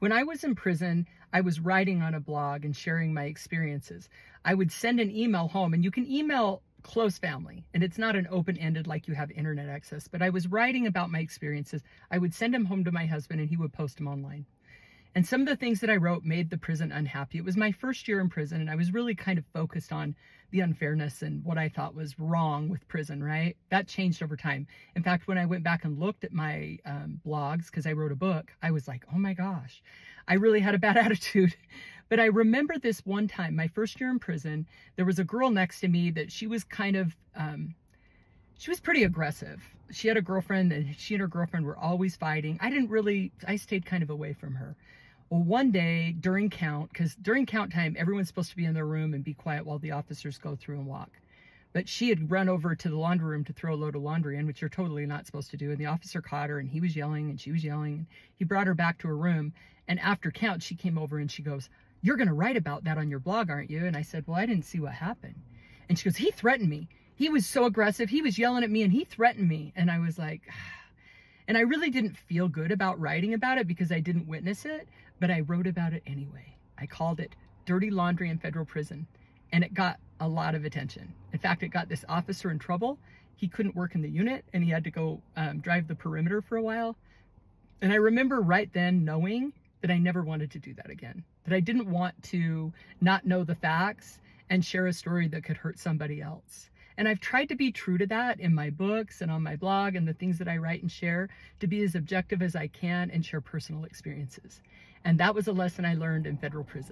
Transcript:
When I was in prison, I was writing on a blog and sharing my experiences. I would send an email home, and you can email close family, and it's not an open-ended like you have internet access, but I was writing about my experiences. I would send them home to my husband, and he would post them online. And some of the things that I wrote made the prison unhappy. It was my first year in prison, and I was really kind of focused on the unfairness and what I thought was wrong with prison, right? That changed over time. In fact, when I went back and looked at my blogs, because I wrote a book, I was like, oh my gosh, I really had a bad attitude. But I remember this one time, my first year in prison, there was a girl next to me that she was kind of, she was pretty aggressive. She had a girlfriend, and she and her girlfriend were always fighting. I stayed kind of away from her. Well, one day during count, because during count time, everyone's supposed to be in their room and be quiet while the officers go through and walk. But she had run over to the laundry room to throw a load of laundry in, which you're totally not supposed to do. And the officer caught her, and he was yelling, and she was yelling. And he brought her back to her room. And after count, she came over and she goes, "You're going to write about that on your blog, aren't you?" And I said, "Well, I didn't see what happened." And she goes, "He threatened me. He was so aggressive. He was yelling at me, and he threatened me." And I was like, and I really didn't feel good about writing about it because I didn't witness it, but I wrote about it anyway. I called it Dirty Laundry in Federal Prison, and it got a lot of attention. In fact, it got this officer in trouble. He couldn't work in the unit, and he had to go drive the perimeter for a while. And I remember right then knowing that I never wanted to do that again, that I didn't want to not know the facts and share a story that could hurt somebody else. And I've tried to be true to that in my books and on my blog and the things that I write and share, to be as objective as I can and share personal experiences. And that was a lesson I learned in federal prison.